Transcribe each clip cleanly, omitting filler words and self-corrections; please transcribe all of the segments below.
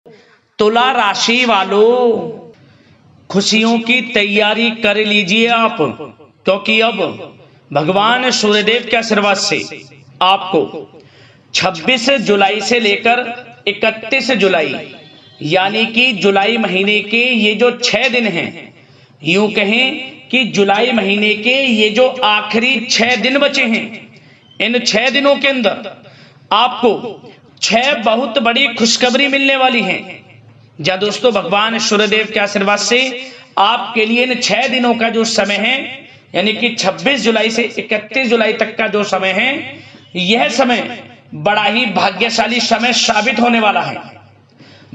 तुला राशि वालों, खुशियों की तैयारी कर लीजिए आप, क्योंकि अब भगवान सूर्यदेव के आशीर्वाद से आपको 26 जुलाई से लेकर 31 जुलाई यानी कि जुलाई महीने के ये जो 6 दिन हैं, यूं कहें कि जुलाई महीने के ये जो आखिरी 6 दिन बचे हैं, इन 6 दिनों के अंदर आपको 6 बहुत बड़ी खुशखबरी मिलने वाली है। जा दोस्तों, भगवान सूर्यदेव के आशीर्वाद से आपके लिए इन 6 दिनों का जो समय है, यानी कि 26 जुलाई से 31 जुलाई तक का जो समय है, यह समय बड़ा ही भाग्यशाली समय साबित होने वाला है।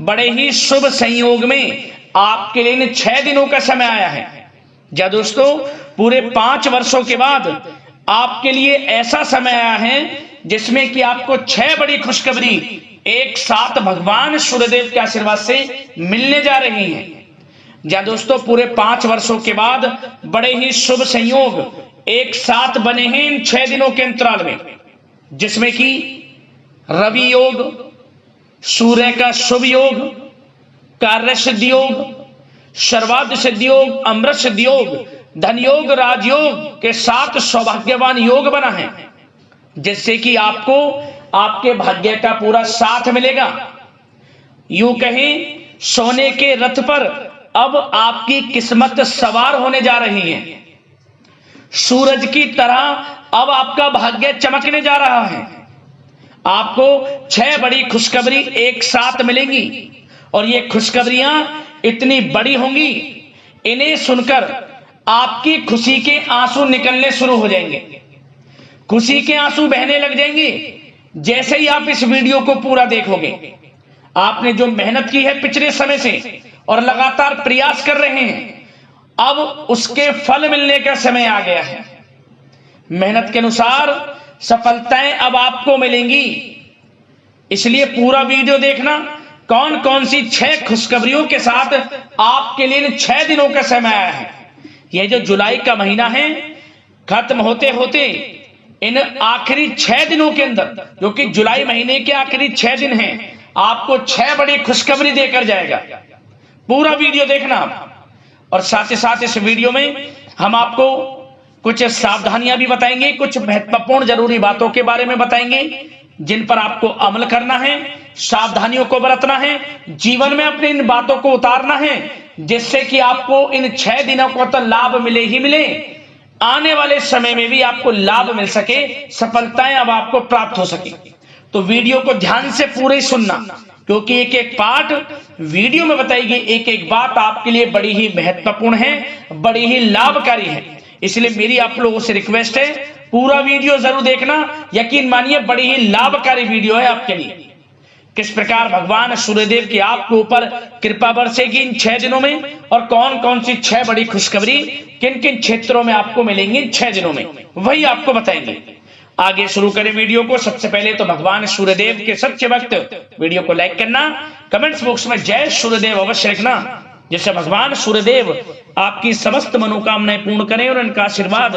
बड़े ही शुभ संयोग में आपके लिए इन 6 दिनों का समय आया है। जा दोस्तों, पूरे 5 वर्षों के बाद आपके लिए ऐसा समय आया है जिसमें कि आपको 6 बड़ी खुशखबरी एक साथ भगवान सूर्यदेव के आशीर्वाद से मिलने जा रही हैं। जा दोस्तों, पूरे 5 वर्षों के बाद बड़े ही शुभ संयोग एक साथ बने हैं इन 6 दिनों के अंतराल में, जिसमें कि रवि योग, सूर्य का शुभ योग, कार्य सिद्धि योग, सर्वार्थ सिद्धि योग, अमृत सिद्धि योग, धन योग, राजयोग के साथ सौभाग्यवान योग बना है, जिससे कि आपको आपके भाग्य का पूरा साथ मिलेगा। यूं कहें, सोने के रथ पर अब आपकी किस्मत सवार होने जा रही है। सूरज की तरह अब आपका भाग्य चमकने जा रहा है। आपको 6 बड़ी खुशखबरी एक साथ मिलेंगी और ये खुशखबरियां इतनी बड़ी होंगी, इन्हें सुनकर आपकी खुशी के आंसू निकलने शुरू हो जाएंगे, खुशी के आंसू बहने लग जाएंगे। जैसे ही आप इस वीडियो को पूरा देखोगे, आपने जो मेहनत की है पिछले समय से और लगातार प्रयास कर रहे हैं, अब उसके फल मिलने का समय आ गया है। मेहनत के अनुसार सफलताएं अब आपको मिलेंगी, इसलिए पूरा वीडियो देखना। कौन कौन सी 6 खुशखबरियों के साथ आपके लिए इन 6 दिनों का समय आया है। यह जो जुलाई का महीना है, खत्म होते होते इन आखिरी 6 दिनों के अंदर, जो कि जुलाई महीने के आखिरी 6 दिन हैं, आपको 6 बड़ी खुशखबरी देकर जाएगा। पूरा वीडियो देखना और साथ ही साथ इस वीडियो में हम आपको कुछ सावधानियां भी बताएंगे, कुछ महत्वपूर्ण जरूरी बातों के बारे में बताएंगे जिन पर आपको अमल करना है, सावधानियों को बरतना है, जीवन में अपने इन बातों को उतारना है, जिससे कि आपको इन 6 दिनों को तो लाभ मिले ही मिले, आने वाले समय में भी आपको लाभ मिल सके, सफलताएं अब आपको प्राप्त हो सके। तो वीडियो को ध्यान से पूरे सुनना, क्योंकि एक एक पार्ट वीडियो में बताई गई एक एक बात आपके लिए बड़ी ही महत्वपूर्ण है, बड़ी ही लाभकारी है। इसलिए मेरी आप लोगों से रिक्वेस्ट है, पूरा वीडियो जरूर देखना। यकीन मानिए, बड़ी ही लाभकारी वीडियो है आपके लिए। किस प्रकार भगवान सूर्यदेव की आपके ऊपर कृपा बरसेगी इन 6 दिनों में, और कौन कौन सी 6 बड़ी खुशखबरी किन किन क्षेत्रों में आपको मिलेंगी इन 6 दिनों में, वही आपको बताएंगे। आगे शुरू करें वीडियो को। सबसे पहले तो भगवान सूर्यदेव के सच्चे भक्त वीडियो को लाइक करना, कमेंट्स बॉक्स में जय सूर्यदेव अवश्य लिखना, जिससे भगवान सूर्यदेव आपकी समस्त मनोकामनाएं पूर्ण करें और इनका आशीर्वाद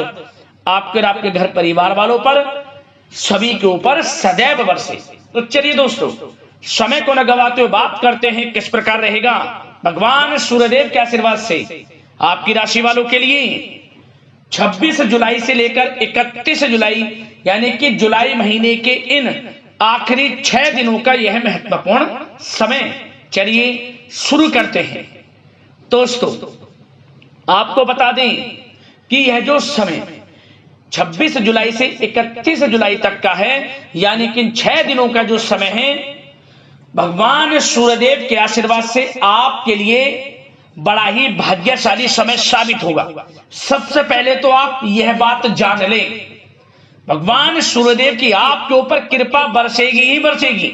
आपके और आपके घर परिवार वालों पर, सभी के ऊपर सदैव बरसे। तो चलिए दोस्तों, समय को न गवाते हुए बात करते हैं किस प्रकार रहेगा भगवान सूर्यदेव के आशीर्वाद से आपकी राशि वालों के लिए 26 जुलाई से लेकर 31 जुलाई यानी कि जुलाई महीने के इन आखिरी 6 दिनों का यह महत्वपूर्ण समय। चलिए शुरू करते हैं। दोस्तों, आपको बता दें कि यह जो समय 26 जुलाई से 31 जुलाई तक का है, यानी कि 6 दिनों का जो समय है, भगवान सूर्यदेव के आशीर्वाद से आपके लिए बड़ा ही भाग्यशाली समय साबित होगा। सबसे पहले तो आप यह बात जान लें, भगवान सूर्यदेव की आपके ऊपर कृपा बरसेगी ही बरसेगी,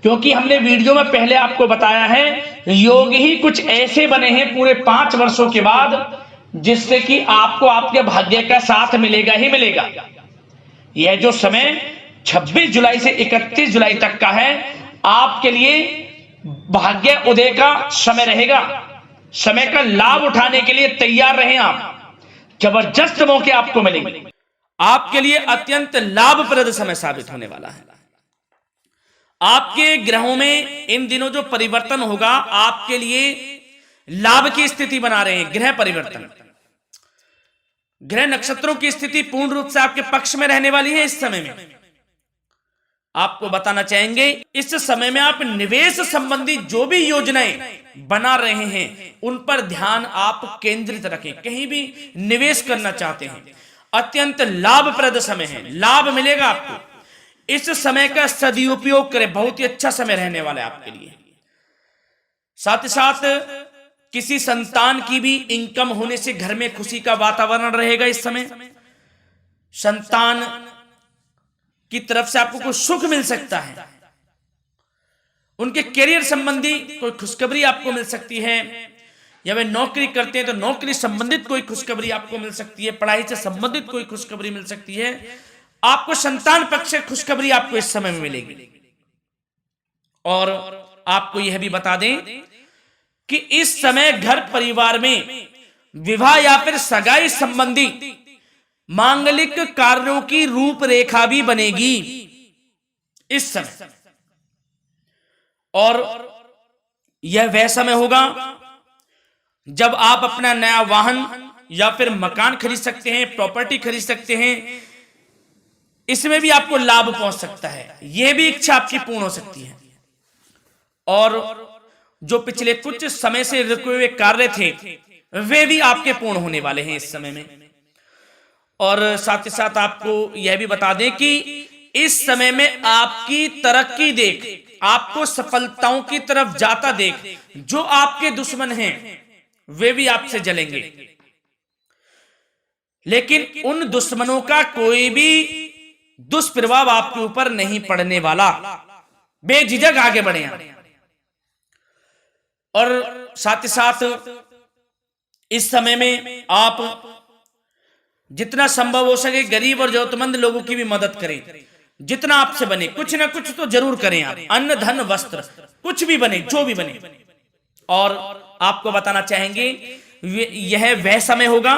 क्योंकि हमने वीडियो में पहले आपको बताया है, योग ही कुछ ऐसे बने हैं पूरे 5 वर्षों के बाद, जिससे कि आपको आपके भाग्य का साथ मिलेगा ही मिलेगा। यह जो समय 26 जुलाई से 31 जुलाई तक का है, आपके लिए भाग्य उदय का समय रहेगा। समय का लाभ उठाने के लिए तैयार रहें आप, जबरदस्त मौके आपको मिलेंगे। आपके लिए अत्यंत लाभप्रद समय साबित होने वाला है। आपके ग्रहों में इन दिनों जो परिवर्तन होगा आपके लिए लाभ की स्थिति बना रहे हैं। ग्रह परिवर्तन, ग्रह नक्षत्रों की स्थिति पूर्ण रूप से आपके पक्ष में रहने वाली है। इस समय में आपको बताना चाहेंगे, इस समय में आप निवेश संबंधी जो भी योजनाएं बना रहे हैं उन पर ध्यान आप केंद्रित रखें। कहीं भी निवेश करना चाहते हैं, अत्यंत लाभप्रद समय है, लाभ मिलेगा आपको। इस समय का सदुपयोग करें, बहुत ही अच्छा समय रहने वाला है आपके लिए। साथ ही साथ किसी संतान की भी इनकम होने से घर में खुशी का वातावरण रहेगा। इस समय संतान की तरफ से आपको कोई सुख मिल सकता है, उनके करियर संबंधी कोई खुशखबरी आपको मिल सकती है, या वे नौकरी करते हैं तो नौकरी संबंधित कोई खुशखबरी आपको मिल सकती है, पढ़ाई से संबंधित कोई खुशखबरी मिल सकती है। आपको संतान पक्ष से खुशखबरी आपको इस समय में मिलेगी। और आपको यह भी बता दें कि इस समय घर परिवार में विवाह या फिर सगाई संबंधी मांगलिक कार्यों की रूपरेखा भी बनेगी इस समय। और यह वह समय होगा जब आप अपना नया वाहन या फिर मकान खरीद सकते हैं, प्रॉपर्टी खरीद सकते हैं। इसमें भी आपको लाभ पहुंच सकता है, यह भी इच्छा आपकी पूर्ण हो सकती है। और जो पिछले कुछ समय से रुके हुए कार्य थे वे भी आपके पूर्ण होने वाले हैं इस समय में। और साथ ही साथ आपको यह भी बता दें कि इस समय में आपकी तरक्की देख, आपको सफलताओं की तरफ जाता देख, जो आपके दुश्मन हैं वे भी आपसे जलेंगे, लेकिन उन दुश्मनों का कोई भी दुष्प्रभाव आपके ऊपर नहीं पड़ने वाला। बेझिझक आगे बढ़े आप। और साथ ही साथ इस समय में आप जितना संभव हो सके गरीब और जरूरतमंद लोगों की भी मदद करें। जितना आपसे बने कुछ ना कुछ तो जरूर करें आप, अन्न धन वस्त्र कुछ भी बने, जो भी बने। और आपको बताना चाहेंगे यह वह समय होगा,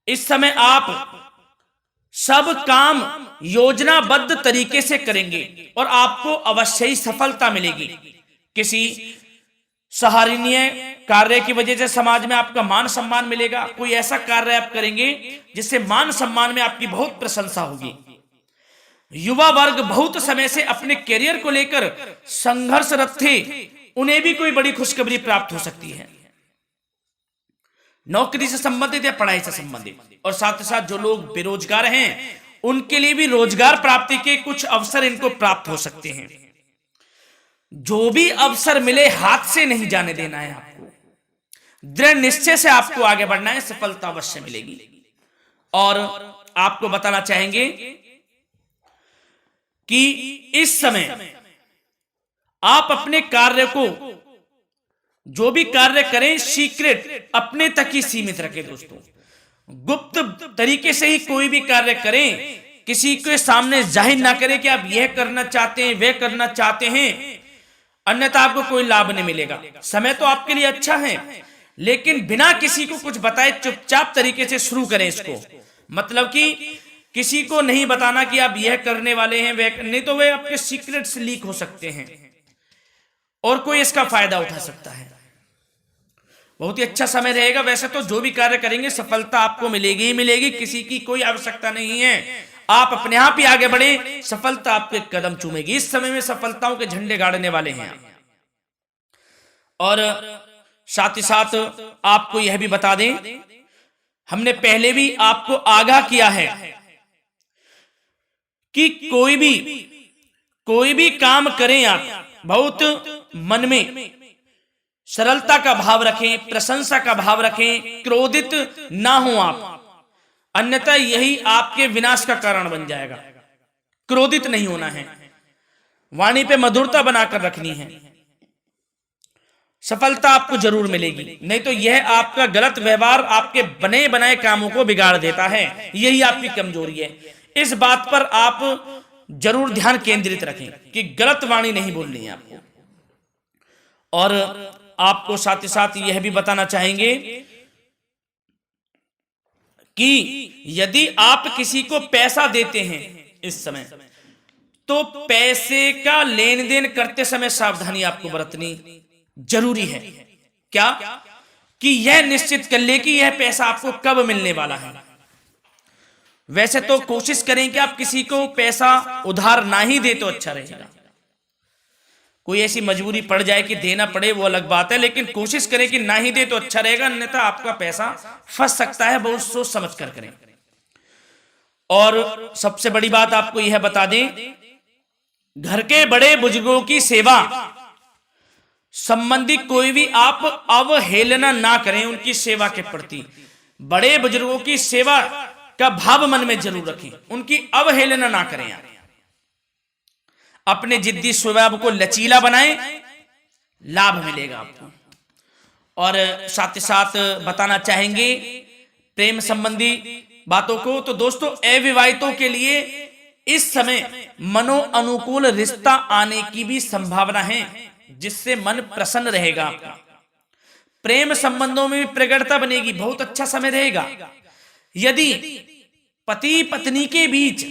इस समय आप सब काम योजनाबद्ध तरीके से करेंगे और आपको अवश्य ही सफलता मिलेगी। किसी सराहनीय कार्य की वजह से समाज में आपका मान सम्मान मिलेगा। कोई ऐसा कार्य आप करेंगे जिससे मान सम्मान में आपकी बहुत प्रशंसा होगी। युवा वर्ग बहुत समय से अपने करियर को लेकर संघर्षरत थे, उन्हें भी कोई बड़ी खुशखबरी प्राप्त हो सकती है, नौकरी से संबंधित या पढ़ाई से संबंधित। और साथ ही साथ जो लोग बेरोजगार हैं उनके लिए भी रोजगार प्राप्ति के कुछ अवसर इनको प्राप्त हो सकते हैं। जो भी अवसर मिले हाथ से नहीं जाने देना है आपको, दृढ़ निश्चय से आपको आगे बढ़ना है, सफलता अवश्य मिलेगी। और आपको बताना चाहेंगे कि इस समय आप अपने कार्य को, जो भी कार्य करें, सीक्रेट अपने तक ही सीमित रखें दोस्तों। गुप्त तरीके से ही कोई भी कार्य करें, किसी के सामने जाहिर ना करें कि आप यह करना चाहते हैं, वह करना चाहते हैं, अन्यथा आपको कोई लाभ नहीं मिलेगा। समय तो आपके लिए अच्छा है, लेकिन बिना किसी को कुछ बताए चुपचाप तरीके से शुरू करें इसको। मतलब कि किसी को नहीं बताना कि आप यह करने वाले हैं, वह नहीं, तो वे आपके सीक्रेट्स लीक हो सकते हैं और कोई इसका फायदा उठा सकता है। बहुत ही अच्छा समय रहेगा। वैसे तो जो भी कार्य करेंगे सफलता आपको मिलेगी ही मिलेगी, किसी की कोई आवश्यकता नहीं है। आप अपने आप ही आगे बढ़े, सफलता आपके कदम चूमेगी। इस समय में सफलताओं के झंडे गाड़ने वाले हैं। और साथ ही साथ आपको यह भी बता दें, हमने पहले भी आपको आगाह किया है कि कोई भी काम करें आप बहुत मन में सरलता का भाव रखें, प्रशंसा का भाव रखें, क्रोधित ना हो आप, अन्यथा यही आपके विनाश का कारण बन जाएगा। क्रोधित नहीं होना है, वाणी पे मधुरता बनाकर रखनी है, सफलता आपको जरूर मिलेगी। नहीं तो यह आपका गलत व्यवहार आपके बने बनाए कामों को बिगाड़ देता है, यही आपकी कमजोरी है। इस बात पर आप जरूर ध्यान केंद्रित रखें कि गलत वाणी नहीं बोलनी है आपको। और आपको साथ ही साथ यह भी बताना चाहेंगे कि यदि आप किसी को पैसा देते हैं इस समय, तो पैसे का लेन देन करते समय सावधानी आपको बरतनी जरूरी है। क्या कि यह निश्चित कर ले कि यह पैसा आपको कब मिलने वाला है। वैसे तो कोशिश करें कि आप किसी को पैसा उधार ना ही दे तो अच्छा रहेगा। कोई ऐसी मजबूरी पड़ जाए कि देना पड़े वो अलग बात है, लेकिन कोशिश करें कि ना ही दे तो अच्छा रहेगा, अन्यथा आपका पैसा फंस सकता है। बहुत सोच समझ कर करें। और सबसे बड़ी बात आपको यह बता दें, घर के बड़े बुजुर्गों की सेवा संबंधी कोई भी आप अवहेलना ना करें। उनकी सेवा के प्रति बड़े बुजुर्गों की सेवा का भाव मन में जरूर रखें, उनकी अवहेलना ना करें। आप अपने जिद्दी स्वभाव को लचीला बनाएं, लाभ मिलेगा आपको। और साथ ही साथ बताना चाहेंगे प्रेम संबंधी बातों को, तो दोस्तों अविवाहितों के लिए इस समय मनो अनुकूल रिश्ता आने की भी संभावना है, जिससे मन प्रसन्न रहेगा आपका। प्रेम संबंधों में भी प्रगाढ़ता बनेगी, बहुत अच्छा समय रहेगा। यदि पति पत्नी के बीच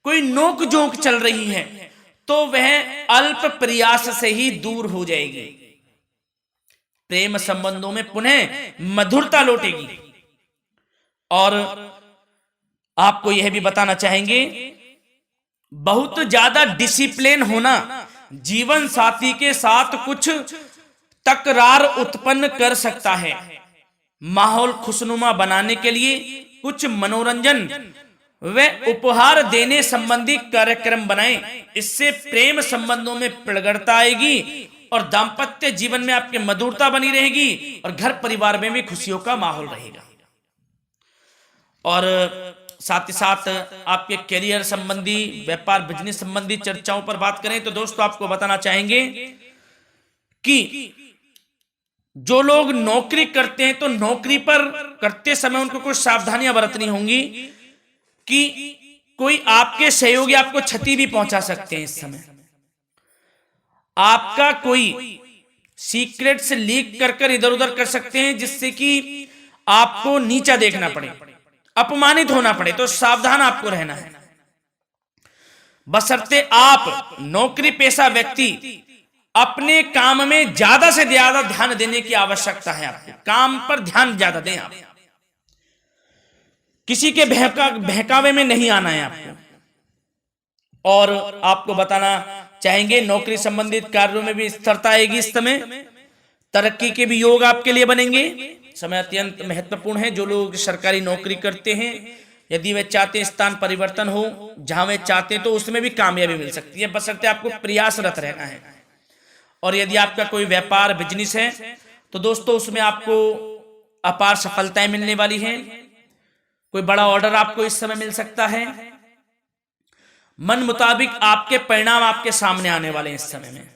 कोई नोक झोंक चल रही है तो वह अल्प प्रयास से ही दूर हो जाएगी। प्रेम संबंधों में पुनः मधुरता लौटेगी। और आपको यह भी बताना चाहेंगे, बहुत ज्यादा डिसिप्लिन होना जीवन साथी के साथ कुछ तकरार उत्पन्न कर सकता है। माहौल खुशनुमा बनाने के लिए कुछ मनोरंजन व उपहार देने संबंधी कार्यक्रम बनाएं। इससे प्रेम संबंधों में प्रगाढ़ता आएगी और दाम्पत्य जीवन में आपकी मधुरता बनी रहेगी और घर परिवार में भी खुशियों का माहौल रहेगा। और साथ ही साथ आपके करियर संबंधी, व्यापार बिजनेस संबंधी चर्चाओं पर बात करें तो दोस्तों आपको बताना चाहेंगे कि जो लोग नौकरी करते हैं तो नौकरी पर करते समय उनको कुछ सावधानियां बरतनी होंगी कि कोई आपके सहयोगी आपको क्षति भी पहुंचा सकते हैं। इस समय आपका कोई सीक्रेट से लीक कर इधर उधर कर सकते हैं, जिससे कि आपको नीचा देखना पड़े, अपमानित होना पड़े। तो सावधान आपको रहना है। बशर्ते आप नौकरी पेशा व्यक्ति अपने काम में ज्यादा से ज्यादा ध्यान देने की आवश्यकता है। आपको काम पर ध्यान ज्यादा दें। आप किसी के बहकावे में नहीं आना है आपको। और आपको बताना चाहेंगे नौकरी संबंधित कार्यों में भी स्थिरता आएगी। इस समय तरक्की के भी योग आपके लिए बनेंगे। समय अत्यंत महत्वपूर्ण है। जो लोग सरकारी नौकरी करते हैं, यदि वे चाहते हैं स्थान परिवर्तन हो, जहां वे चाहते हैं तो उसमें भी कामयाबी मिल सकती है, बशर्ते आपको प्रयासरत रहना है। और यदि आपका कोई व्यापार बिजनेस है तो दोस्तों उसमें आपको अपार सफलताएं मिलने वाली हैं। कोई बड़ा ऑर्डर आपको इस समय मिल सकता है। मन मुताबिक आपके परिणाम आपके सामने आने वाले हैं। इस समय में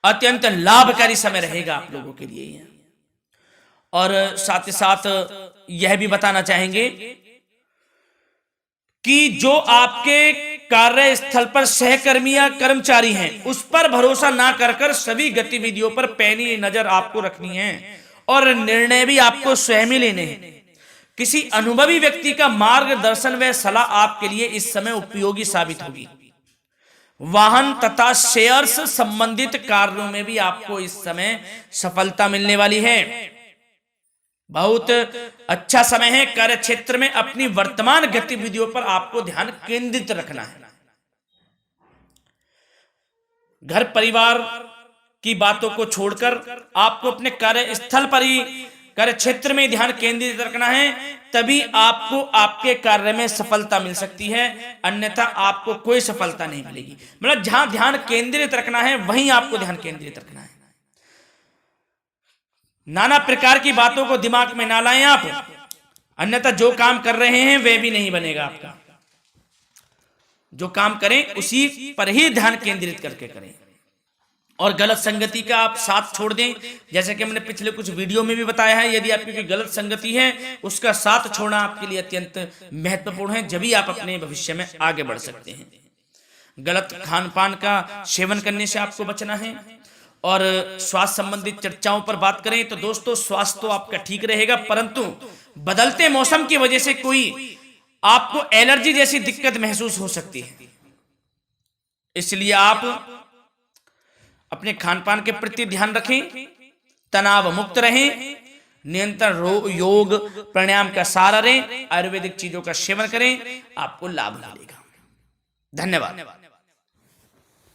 अत्यंत लाभकारी समय रहेगा आप लोगों के लिए। और साथ ही साथ यह भी बताना चाहेंगे कि जो आपके कार्यस्थल पर सहकर्मी या कर्मचारी हैं, उस पर भरोसा ना कर सभी गतिविधियों पर पैनी नजर आपको रखनी है और निर्णय भी आपको स्वयं ही लेने हैं। किसी अनुभवी व्यक्ति का मार्गदर्शन व सलाह आपके लिए इस समय उपयोगी साबित होगी। वाहन तथा शेयर्स संबंधित कार्यों में भी आपको इस समय सफलता मिलने वाली है। बहुत अच्छा समय है। कार्य क्षेत्र में अपनी वर्तमान गतिविधियों पर आपको ध्यान केंद्रित रखना है। घर परिवार की बातों को छोड़कर आपको अपने कार्यस्थल पर ही, कार्य क्षेत्र में ध्यान केंद्रित रखना है, तभी आपको आपके कार्य में सफलता मिल सकती है, अन्यथा आपको कोई सफलता नहीं मिलेगी। मतलब जहां ध्यान केंद्रित रखना है वहीं आपको ध्यान केंद्रित रखना है। नाना प्रकार की बातों को दिमाग में ना लाएं आप, अन्यथा जो काम कर रहे हैं वह भी नहीं बनेगा आपका। जो काम करें उसी पर ही ध्यान केंद्रित करके करें और गलत संगति का आप साथ छोड़ दें। जैसे कि हमने पिछले कुछ वीडियो में भी बताया है, यदि आपकी कोई गलत संगति है उसका साथ छोड़ना आपके लिए अत्यंत महत्वपूर्ण है, जब ही आप अपने भविष्य में आगे बढ़ सकते हैं। गलत खान पान का सेवन करने से आपको बचना है। और स्वास्थ्य संबंधित चर्चाओं पर बात करें तो दोस्तों स्वास्थ्य तो आपका ठीक रहेगा, परंतु बदलते मौसम की वजह से कोई आपको एलर्जी जैसी दिक्कत महसूस हो सकती है। इसलिए आप अपने खान पान के प्रति ध्यान रखें, तनाव मुक्त रहें, निरंतर योग प्राणायाम का सहारा रहें, आयुर्वेदिक चीजों का सेवन करें, आपको लाभ मिलेगा। धन्यवाद।